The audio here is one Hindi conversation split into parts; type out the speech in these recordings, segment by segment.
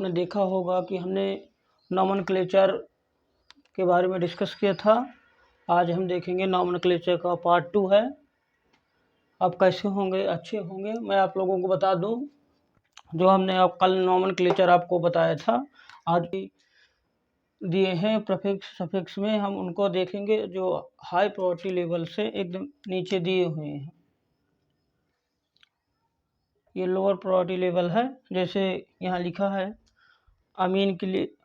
आपने देखा होगा कि हमने नॉमेनक्लेचर के बारे में डिस्कस किया था। आज हम देखेंगे नॉमेनक्लेचर का पार्ट 2 है। अब कैसे होंगे, अच्छे होंगे। मैं आप लोगों को बता दूं, जो हमने अब कल नॉमेनक्लेचर आपको बताया था, आज भी दिए हैं प्रीफिक्स सफिक्स में। हम उनको देखेंगे जो हाई प्रायोरिटी लेवल से एकदम नीचे दिए हुए हैं। ये लोअर प्रायोरिटी लेवल है। जैसे यहाँ लिखा है अमीन के लिए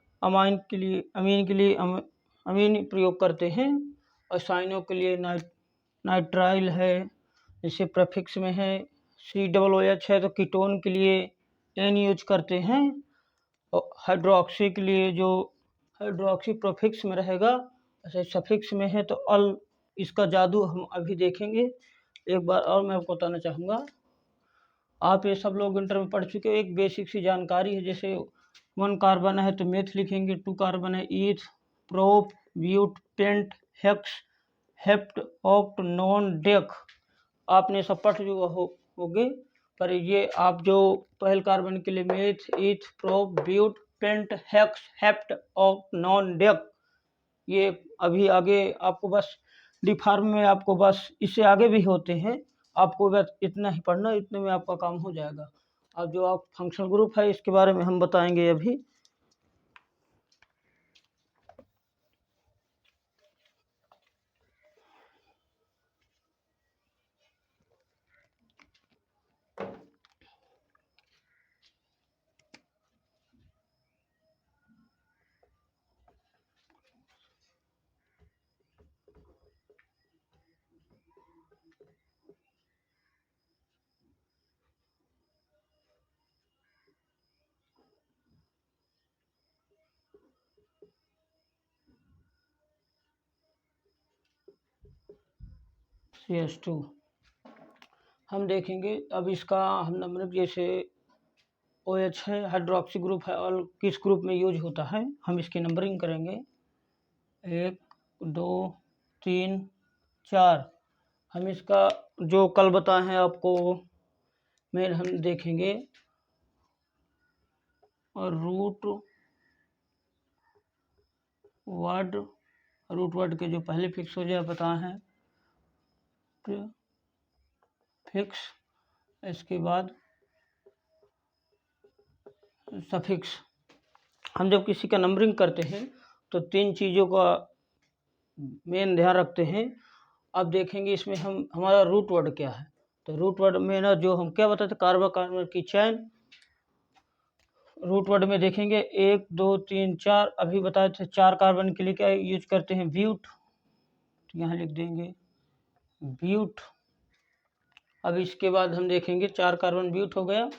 अमीन प्रयोग करते हैं, और साइनों के लिए नाइट्राइल है। जैसे प्रीफिक्स में है COOH है तो कीटोन के लिए N यूज करते हैं, और हाइड्रोक्सी के लिए जो हाइड्रोक्सी प्रीफिक्स में रहेगा, ऐसे सफिक्स में है तो अल। इसका जादू हम अभी देखेंगे। एक बार और मैं आपको बताना चाहूँगा, आप ये सब लोग इंटर में पढ़ चुके हो, एक बेसिक सी जानकारी है। जैसे 1 कार्बन है तो मेथ लिखेंगे, 2 कार्बन है eth, prop, but, pent, hex, hept, oct, non, dec. आपने सब पढ़ जो होगे, पर ये आप जो पहले कार्बन के लिए meth, eth, prop, but, pent, hex, hept, oct, non, dec, ये अभी आगे आपको बस डी फार्म में आपको बस इससे आगे भी होते हैं। आपको बस इतना ही पढ़ना, इतने में आपका काम हो जाएगा। अब जो आप फंक्शनल ग्रुप है इसके बारे में हम बताएंगे अभी। CS2 हम देखेंगे। अब इसका हम नंबर, जैसे OH है, हाइड्रोक्सी ग्रुप है, और किस ग्रुप में यूज होता है, हम इसकी नंबरिंग करेंगे। 1 2 3 4। हम इसका जो कल बताए हैं आपको में हम देखेंगे, और रूट वर्ड के जो पहले फिक्स हो जाए बताए हैं फिक्स, इसके बाद सफिक्स। हम जब किसी का नंबरिंग करते हैं तो 3 चीज़ों का मेन ध्यान रखते हैं। अब देखेंगे इसमें हम हमारा रूट वर्ड क्या है। तो रूट वर्ड में ना जो हम क्या बताते, कार्बन की चैन। रूट वर्ड में देखेंगे 1 2 3 4। अभी बताए थे 4 कार्बन के लिए क्या यूज करते हैं, ब्यूट। तो यहाँ लिख देंगे ब्यूट। अब इसके बाद हम देखेंगे 4 कार्बन ब्यूट हो गया।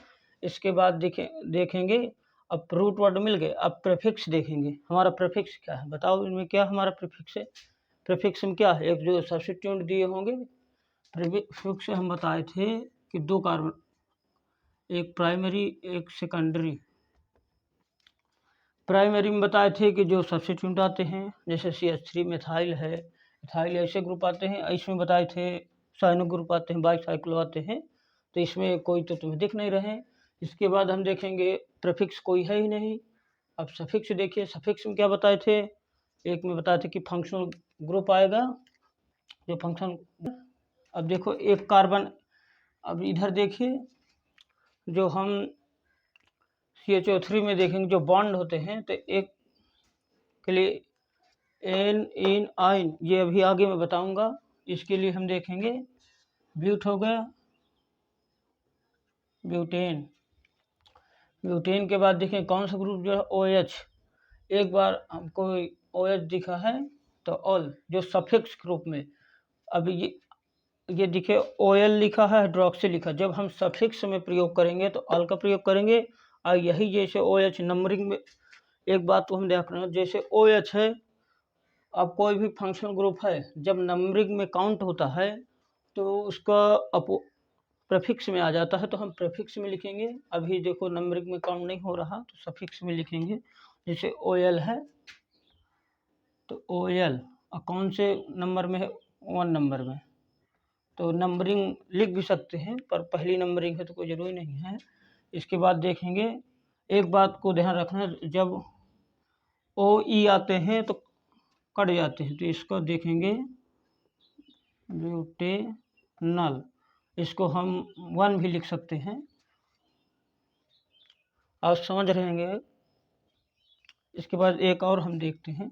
इसके बाद देखेंगे अब रूट वर्ड मिल गए। अब प्रीफिक्स देखेंगे, हमारा प्रीफिक्स क्या है, बताओ इनमें क्या हमारा प्रीफिक्स है। प्रीफिक्स में क्या है, एक जो सब्स्टिट्यूट दिए होंगे। प्रीफिक्स से हम बताए थे कि 2 कार्बन, एक प्राइमरी एक सेकेंडरी। प्राइमरी में बताए थे कि जो सब्स्टिट्यूट आते हैं, जैसे CH3 मिथाइल है, मिथाइल ऐसे ग्रुप आते हैं। इसमें बताए थे साइनो ग्रुप आते हैं, बाईसाइक्लो आते हैं। तो इसमें कोई तो तुम्हें दिख नहीं रहे। इसके बाद हम देखेंगे प्रीफिक्स कोई है ही नहीं। अब सफिक्स देखिए, सफिक्स में क्या बताए थे, एक में बताए थे कि फंक्शनल ग्रुप आएगा, जो फंक्शन। अब देखो एक कार्बन, अब इधर देखिए जो हम CHO3 में देखेंगे जो बॉन्ड होते हैं, तो एक के लिए एन इन आइन, ये अभी आगे मैं बताऊंगा। इसके लिए हम देखेंगे ब्यूट हो गया, ब्यूटेन। ब्यूटेन के बाद देखें कौन सा ग्रुप जो है OH। एक बार हमको OH दिखा है तो ऑल, जो सफिक्स ग्रुप में। अभी ये दिखे OL लिखा है, हाइड्रोक्सी लिखा। जब हम सफिक्स में प्रयोग करेंगे तो ऑल का प्रयोग करेंगे। और यही जैसे OH नंबरिंग में, एक बात तो हम देख रहे हैं, जैसे OH है, अब कोई भी फंक्शनल ग्रुप है जब नंबरिंग में काउंट होता है तो उसका प्रीफिक्स में आ जाता है, तो हम प्रीफिक्स में लिखेंगे। अभी देखो नंबरिंग में काउंट नहीं हो रहा तो सफिक्स में लिखेंगे। जैसे OL है तो OL और कौन से नंबर में है, 1 नंबर में। तो नंबरिंग लिख भी सकते हैं, पर पहली नंबरिंग है तो कोई ज़रूरी नहीं है। इसके बाद देखेंगे एक बात को ध्यान रखना, जब ओ ई आते हैं तो कट जाते हैं, तो इसको देखेंगे ब्यूटेनल, इसको हम 1 भी लिख सकते हैं, आप समझ रहेंगे। इसके बाद एक और हम देखते हैं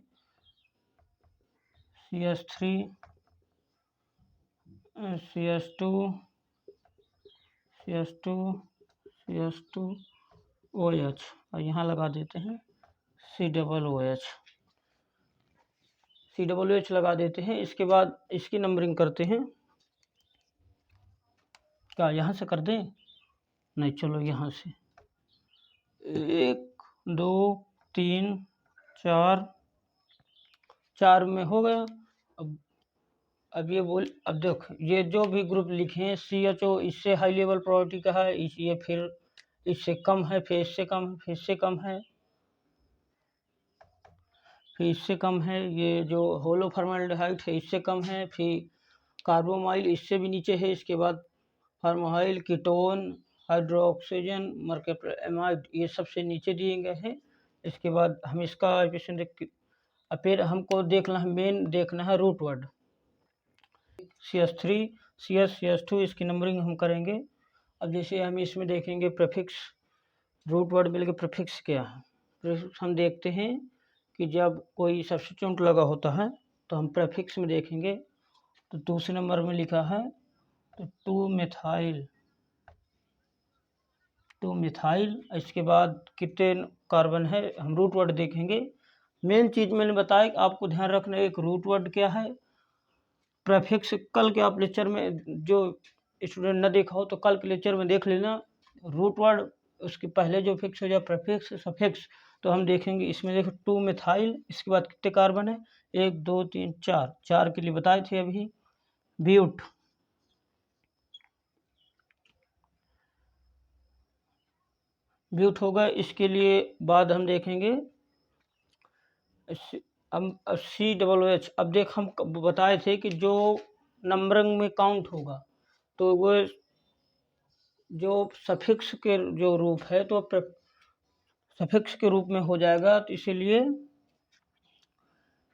CH3 CH2 CH2 CH2 OH, और यहाँ लगा देते हैं COOH लगा देते हैं। इसके बाद इसकी नंबरिंग करते हैं। क्या यहाँ से कर दें? नहीं, चलो यहाँ से 1 2 3 4 में हो गया। अब देख, ये जो भी ग्रुप लिखे हैं CHO, इससे हाई लेवल प्रायोरिटी का है, ये फिर इससे कम है, फिर इससे कम, फिर इससे कम है, फिर इससे कम है। ये जो होलो फॉर्मल्डिहाइड है इससे कम है, फिर कार्बोमाइल इससे भी नीचे है। इसके बाद फॉर्मोहाइल, कीटोन, हाइड्रोक्सीजन, मर्कैप्टामाइड, ये सबसे नीचे दिए गए हैं। इसके बाद हम इसका फिर हमको देखना है, मेन देखना है रूट वर्ड CH3 CH2, इसकी नंबरिंग हम करेंगे। अब जैसे हम इसमें देखेंगे प्रीफिक्स, रूट वर्ड मिलकर प्रीफिक्स क्या है। प्रीफिक्स हम देखते हैं कि जब कोई सब्स्टिट्यूट लगा होता है तो हम प्रीफिक्स में देखेंगे, तो दूसरे नंबर में लिखा है तो 2 मिथाइल। इसके बाद कितने कार्बन है हम रूट वर्ड देखेंगे। मेन चीज़ मैंने बताया कि आपको ध्यान रखना, एक रूट वर्ड क्या है, प्रीफिक्स। कल के आप लेक्चर में जो स्टूडेंट न देखा हो तो कल के लेक्चर में देख लेना। रूट वर्ड उसके पहले जो फिक्स हो जाए प्रीफिक्स सफिक्स, तो हम देखेंगे इसमें देखो 2 मिथाइल। इसके बाद कितने कार्बन है, 1 2 3 4 के लिए बताए थे अभी। ब्यूट होगा। इसके लिए बाद हम देखेंगे हम COOH। अब देख, हम बताए थे कि जो नंबरिंग में काउंट होगा तो वो जो सफिक्स के जो रूप है तो सफिक्स के रूप में हो जाएगा। तो इसीलिए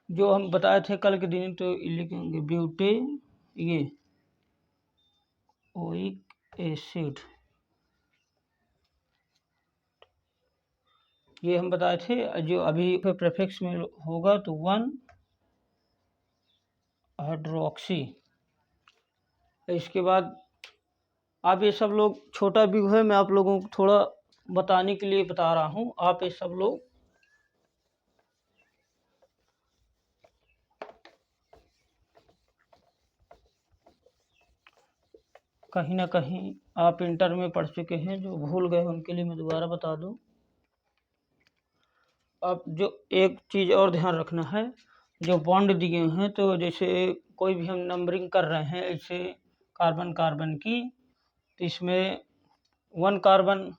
जो हम बताए थे कल के दिन, तो लिखेंगे ब्यूटे, ये ओइक एसिड, ये हम बताए थे। जो अभी प्रीफिक्स में होगा तो 1 हाइड्रोक्सी। इसके बाद आप ये सब लोग, छोटा भी है, मैं आप लोगों को थोड़ा बताने के लिए बता रहा हूँ। आप ये सब लोग कहीं ना कहीं आप इंटर में पढ़ चुके हैं, जो भूल गए उनके लिए मैं दोबारा बता दूं। अब जो एक चीज़ और ध्यान रखना है, जो बॉन्ड दिए हैं, तो जैसे कोई भी हम नंबरिंग कर रहे हैं ऐसे कार्बन की, तो इसमें 1 कार्बन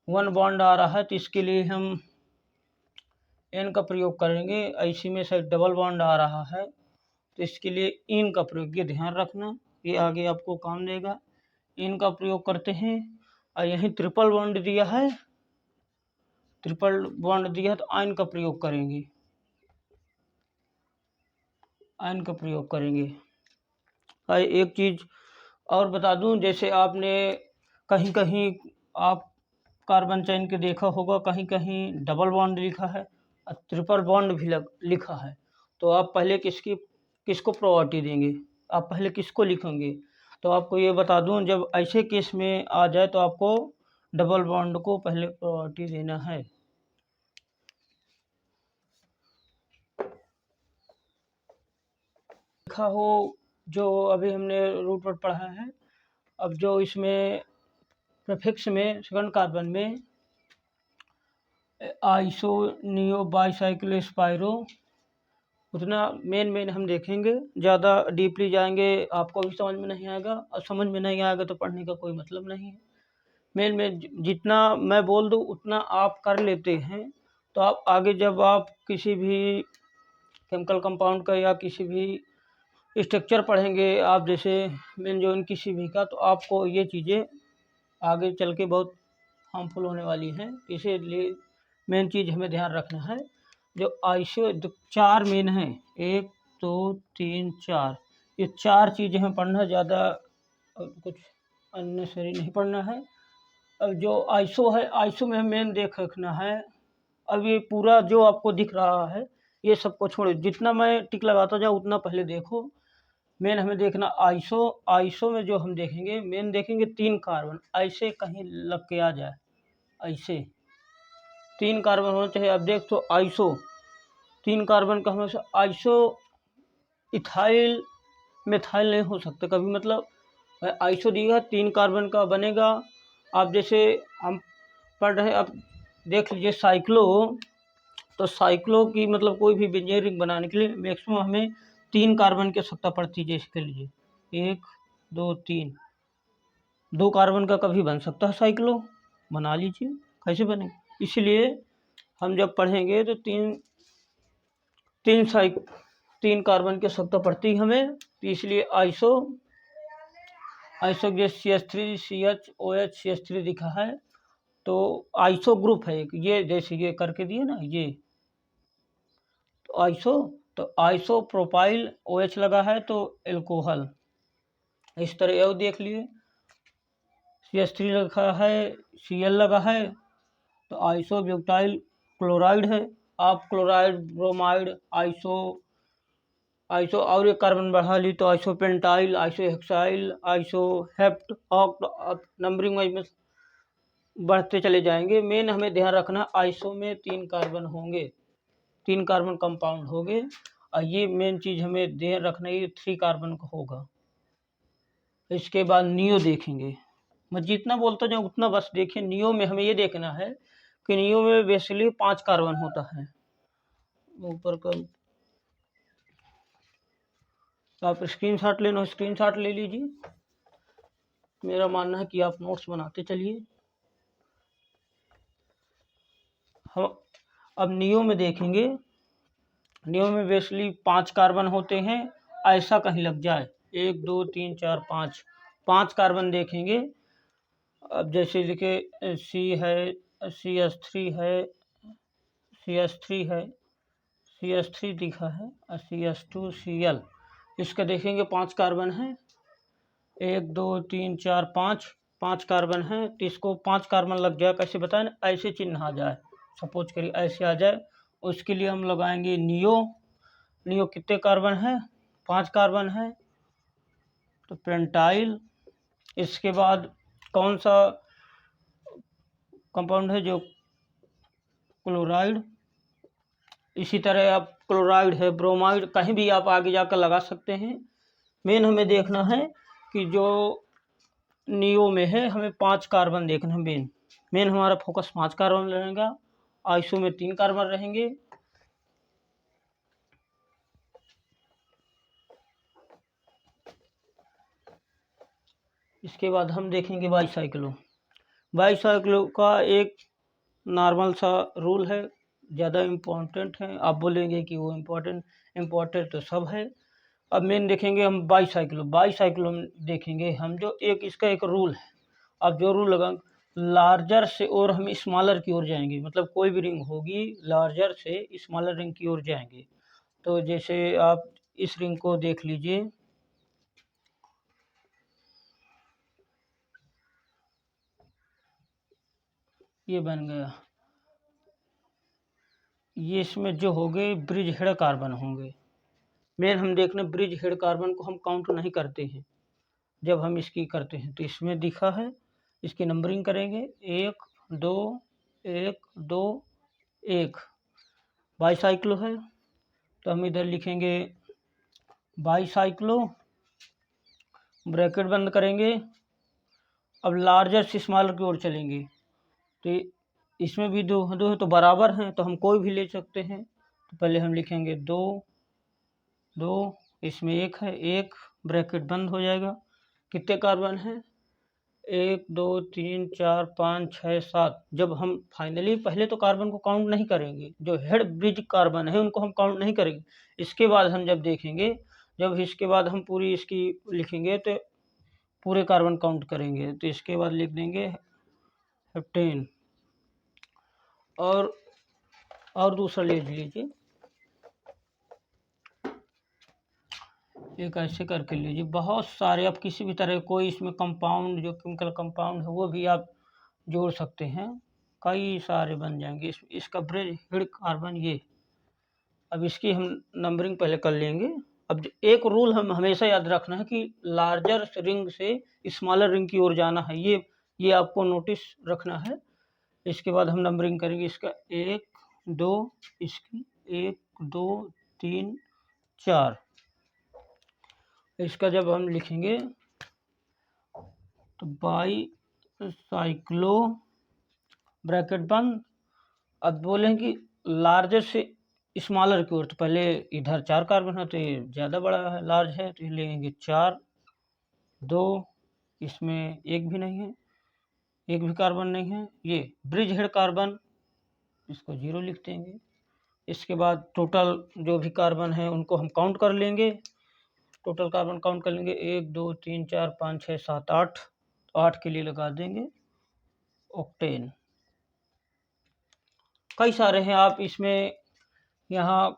1 बॉन्ड आ रहा है, तो इसके लिए हम N का प्रयोग करेंगे। ऐसी में शायद डबल बॉन्ड आ रहा है तो इसके लिए इन का प्रयोग, ये ध्यान रखना, ये आगे आपको काम देगा। इन का प्रयोग करते हैं। और यहीं ट्रिपल बॉन्ड दिया है, तो आयन का प्रयोग करेंगे, और एक चीज़ और बता दूं, जैसे आपने कहीं कहीं आप कार्बन चेन के देखा होगा, कहीं कहीं डबल बॉन्ड लिखा है और ट्रिपल बॉन्ड भी लिखा है, तो आप पहले किसको प्रायोरिटी देंगे, आप पहले किसको लिखेंगे। तो आपको ये बता दूं, जब ऐसे केस में आ जाए तो आपको डबल बॉन्ड को पहले प्रायोरिटी देना है। लिखा हो जो अभी हमने रूट वर्ड पढ़ा है। अब जो इसमें प्रीफिक्स में सेकंड कार्बन में आइसो नियो बाईसाइक्लोस्पाइरो, उतना मेन हम देखेंगे। ज़्यादा डीपली जाएंगे आपको भी समझ में नहीं आएगा, और समझ में नहीं आएगा तो पढ़ने का कोई मतलब नहीं है। मेन जितना मैं बोल दूँ उतना आप कर लेते हैं, तो आप आगे जब आप किसी भी केमिकल कंपाउंड का या किसी भी स्ट्रक्चर पढ़ेंगे, आप जैसे बेंजोइन किसी भी का, तो आपको ये चीज़ें आगे चल के बहुत हार्मफुल होने वाली हैं। इसीलिए मेन चीज़ हमें ध्यान रखना है, जो आइसो 4 मेन हैं, 1 2 3 4, ये 4 चीज़ें हमें पढ़ना, ज़्यादा कुछ अननेसेसरी नहीं पढ़ना है। अब जो आइसो है, आइसो में मेन देख रखना है। अब ये पूरा जो आपको दिख रहा है ये सबको छोड़ो, जितना मैं टिक लगाता जाऊँ उतना पहले देखो। मेन हमें देखना आइसो, आइसो में जो हम देखेंगे मेन देखेंगे 3 कार्बन ऐसे कहीं लग के आ जाए, ऐसे 3 कार्बन होना चाहिए। अब देख तो आइसो 3 कार्बन का हमेशा, आइसो इथाइल मिथाइल नहीं हो सकता कभी, मतलब आइसो दिएगा 3 कार्बन का बनेगा। आप जैसे हम पढ़ रहे हैं, अब देख लीजिए साइक्लो, तो साइक्लो की मतलब कोई भी बेंजीन रिंग बनाने के लिए मैक्सिमम हमें 3 कार्बन की आवश्यकता पड़ती है। इसके लिए 1 2 3, 2 कार्बन का कभी बन सकता है साइक्लो, बना लीजिए कैसे बने। इसलिए हम जब पढ़ेंगे तो 3 कार्बन की आवश्यकता पड़ती है हमें। तो इसलिए आइसो जो CH3 CHOH CH3 दिखा है, तो आइसो ग्रुप है एक, ये जैसे ये करके दिए ना, ये तो आइसो, तो आइसो प्रोपाइल OH लगा है तो एल्कोहल, इस तरह ये देख लिए। CH3 लिखा है, Cl लगा है, तो आइसो ब्यूटाइल क्लोराइड है। आप क्लोराइड ब्रोमाइड आइसो और एक कार्बन बढ़ा ली तो iso pentyl, iso hexyl, iso hept, oct, numbering wise में बढ़ते चले जाएंगे। मेन हमें ध्यान रखना आइसो में 3 कार्बन होंगे, 3 कार्बन कंपाउंड होंगे, और ये मेन चीज़ हमें ध्यान रखना, ये 3 कार्बन का होगा। इसके बाद नियो देखेंगे, मैं जितना बोलता जाऊँ उतना बस देखिए। नियो में हमें ये देखना है कि नियो में बेसिकली 5 कार्बन होता है। ऊपर का आप स्क्रीनशॉट लेना, स्क्रीनशॉट ले लीजिए। मेरा मानना है कि आप नोट्स बनाते चलिए। हम अब नियो में देखेंगे, नियो में बेसिकली 5 कार्बन होते हैं, ऐसा कहीं लग जाए 1 2 3 4 5 कार्बन देखेंगे। अब जैसे देखिए C है, CH3 है, CH3 है, CH3 दिखा है, और CH2 Cl, इसका देखेंगे 5 कार्बन है, 1 2 3 4 5 कार्बन है। तो इसको 5 कार्बन लग जाए, कैसे बताएं ना, ऐसे चिन्ह आ जाए, सपोज करिए ऐसे आ जाए, उसके लिए हम लगाएंगे नियो। नियो कितने कार्बन है, 5 कार्बन है, तो पेंटाइल। इसके बाद कौन सा कंपाउंड है, जो क्लोराइड। इसी तरह आप क्लोराइड है, ब्रोमाइड, कहीं भी आप आगे जाकर लगा सकते हैं। मेन हमें देखना है कि जो नियो में है हमें 5 कार्बन देखना है। मेन हमारा फोकस 5 कार्बन रहेगा। आइसो में 3 कार्बन रहेंगे। इसके बाद हम देखेंगे बाईसाइक्लो। बाईसाइक्लो का एक नॉर्मल सा रूल है, ज़्यादा इम्पोर्टेंट है। आप बोलेंगे कि वो इम्पोर्टेंट तो सब है। अब मेन देखेंगे हम बाईसाइक्लो में देखेंगे हम, जो एक इसका एक रूल है। अब जो रूल लगा, लार्जर से और हम स्मॉलर की ओर जाएंगे, मतलब कोई भी रिंग होगी लार्जर से स्मॉलर रिंग की ओर जाएंगे। तो जैसे आप इस रिंग को देख लीजिए, ये बन गया, ये इसमें जो होंगे ब्रिज हेड कार्बन होंगे। मेन हम देखना ब्रिज हेड कार्बन को हम काउंट नहीं करते हैं जब हम इसकी करते हैं। तो इसमें दिखा है, इसकी नंबरिंग करेंगे 1 2 1 2 1, बाईसाइक्लो है, तो हम इधर लिखेंगे बाईसाइक्लो, ब्रैकेट बंद करेंगे। अब लार्जर से स्मॉलर की ओर चलेंगे, तो इसमें भी दो है तो बराबर हैं, तो हम कोई भी ले सकते हैं। तो पहले हम लिखेंगे 2 2, इसमें 1 है, 1 ब्रैकेट बंद हो जाएगा। कितने कार्बन हैं, 1 2 3 4 5 6 7। जब हम फाइनली पहले तो कार्बन को काउंट नहीं करेंगे, जो हेड ब्रिज कार्बन है उनको हम काउंट नहीं करेंगे। इसके बाद हम जब देखेंगे, जब इसके बाद हम पूरी इसकी लिखेंगे तो पूरे कार्बन काउंट करेंगे। तो इसके बाद लिख देंगे हेप्टेन। और दूसरा ले लीजिए, एक ऐसे करके लीजिए। बहुत सारे आप किसी भी तरह कोई इसमें कंपाउंड, जो केमिकल कंपाउंड है वो भी आप जोड़ सकते हैं, कई सारे बन जाएंगे। इसका ब्रिज हेड कार्बन ये। अब इसकी हम नंबरिंग पहले कर लेंगे। अब एक रूल हम हमेशा याद रखना है कि लार्जर रिंग से स्मॉलर रिंग की ओर जाना है, ये आपको नोटिस रखना है। इसके बाद हम नंबरिंग करेंगे इसका 1 2, इसकी 1 2 3 4। इसका जब हम लिखेंगे तो बाई साइक्लो ब्रैकेट बंद। अब बोलें कि लार्जर से स्मॉलर की ओर, तो पहले इधर 4 कार्बन है तो ये ज़्यादा बड़ा है, लार्ज है, तो ये लेंगे 4 2, इसमें एक भी नहीं है, एक भी कार्बन नहीं है। ये ब्रिज हेड कार्बन, इसको 0 लिख देंगे। इसके बाद टोटल जो भी कार्बन है उनको हम काउंट कर लेंगे। टोटल कार्बन काउंट कर लेंगे 1 2 3 4 5 6 7 8, तो 8 के लिए लगा देंगे ऑक्टेन। कई सारे हैं, आप इसमें यहाँ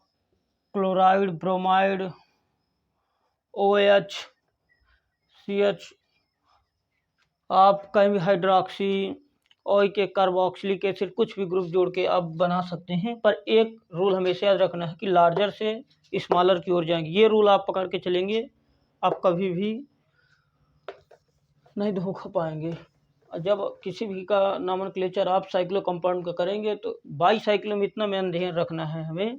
क्लोराइड, ब्रोमाइड, OH, CH, आप कहीं भी हाइड्रोक्सी, OH कार्बोक्सिलिक एसिड, कुछ भी ग्रुप जोड़ के आप बना सकते हैं। पर एक रूल हमेशा याद रखना है कि लार्जर से स्मॉलर की ओर जाएंगे। ये रूल आप पकड़ के चलेंगे, आप कभी भी नहीं धोखा पाएंगे। जब किसी भी का नॉमेनक्लेचर आप साइक्लो कंपाउंड का करेंगे तो बाई साइक्लो में इतना मेन ध्यान रखना है हमें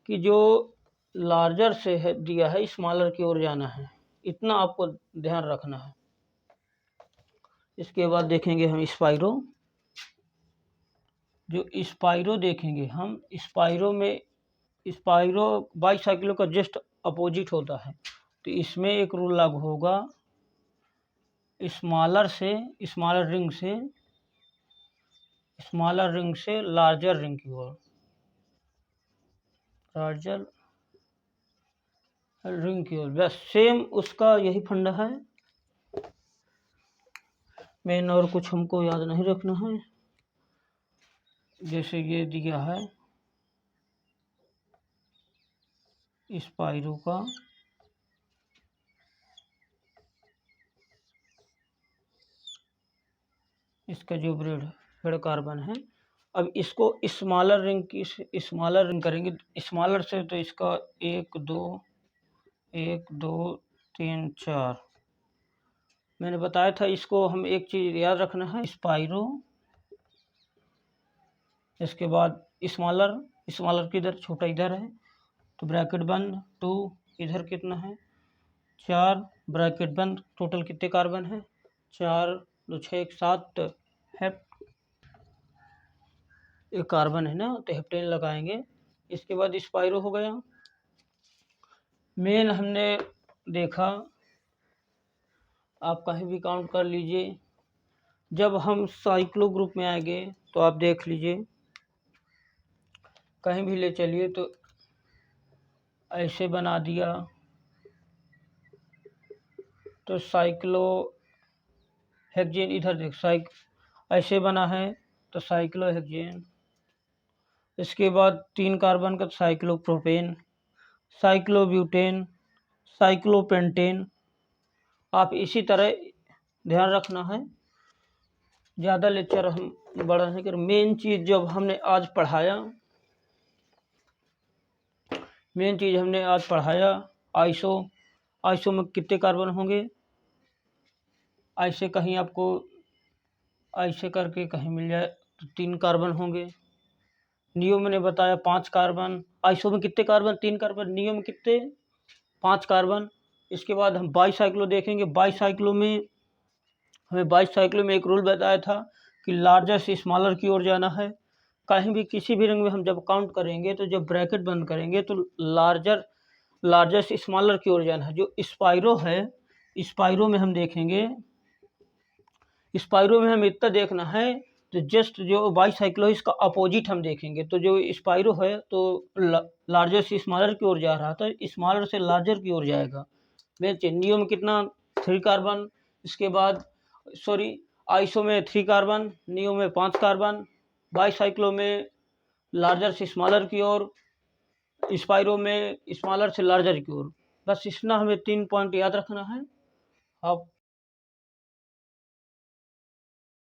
कि जो लार्जर से है दिया है स्मॉलर की ओर जाना है, इतना आपको ध्यान रखना है। इसके बाद देखेंगे हम स्पाइरो। जो स्पाइरो देखेंगे हम, स्पाइरो में स्पाइरो बाई साइक्लो का जस्ट अपोजिट होता है, तो इसमें एक रूल लागू होगा, स्मॉलर रिंग से लार्जर रिंग की ओर, लार्जर रिंग की ओर। बस सेम उसका यही फंडा है मेन, और कुछ हमको याद नहीं रखना है। जैसे ये दिया है स्पाइरो का, इसका जो ब्रिज हेड कार्बन है, अब इसको स्मॉलर रिंग करेंगे। स्मॉलर से तो इसका 1 2 3 4 मैंने बताया था। इसको हम एक चीज़ याद रखना है, स्पाइरो, इसके बाद स्मॉलर किधर, छोटा इधर है, तो ब्रैकेट बंद 2, इधर कितना है 4, ब्रैकेट बंद, टोटल कितने कार्बन है 4 2 6 1 7, एक कार्बन है ना, तो हेप्टेन लगाएंगे। इसके बाद स्पाइरो हो गया। मेन हमने देखा, आप कहीं भी काउंट कर लीजिए। जब हम साइक्लो ग्रुप में आएंगे तो आप देख लीजिए, कहीं भी ले चलिए तो ऐसे बना दिया तो साइक्लो हेक्सेन, इधर देख ऐसे बना है तो साइक्लो हेक्सेन। इसके बाद 3 कार्बन का साइक्लोप्रोपेन, साइक्लोब्यूटेन, साइक्लोपेंटेन। आप इसी तरह ध्यान रखना है। ज़्यादा लेक्चर हम बड़ा नहीं कर, मेन चीज़ जब हमने आज पढ़ाया, आइसो में कितने कार्बन होंगे, ऐसे कहीं आपको ऐसे करके कहीं मिल जाए तो 3 कार्बन होंगे। नियो मैंने बताया 5 कार्बन। आइसो में कितने कार्बन, 3 कार्बन। नियो में कितने, 5 कार्बन। इसके बाद हम बाईसाइक्लो देखेंगे। बाईसाइक्लो में एक रूल बताया था कि लार्जर से स्मॉलर की ओर जाना है। कहीं भी किसी भी रंग में हम जब काउंट करेंगे तो जब ब्रैकेट बंद करेंगे तो लार्जर से स्मॉलर की ओर जाना है। जो स्पाइरो है, स्पाइरो में हम देखेंगे, स्पाइरो में हम इतना देखना है तो जस्ट जो बाईसाइक्लो है इसका अपोजिट हम देखेंगे। तो जो स्पाइरो है तो लार्जर से स्मॉलर की ओर जा रहा था, स्मॉलर से लार्जर की ओर जाएगा। नियो में कितना 3 कार्बन। इसके बाद आइसो में 3 कार्बन, नियो में 5 कार्बन, बाईसाइक्लो में लार्जर से स्मॉलर की ओर, स्पाइरो में स्मॉलर से लार्जर की ओर। बस इतना हमें 3 पॉइंट याद रखना है। अब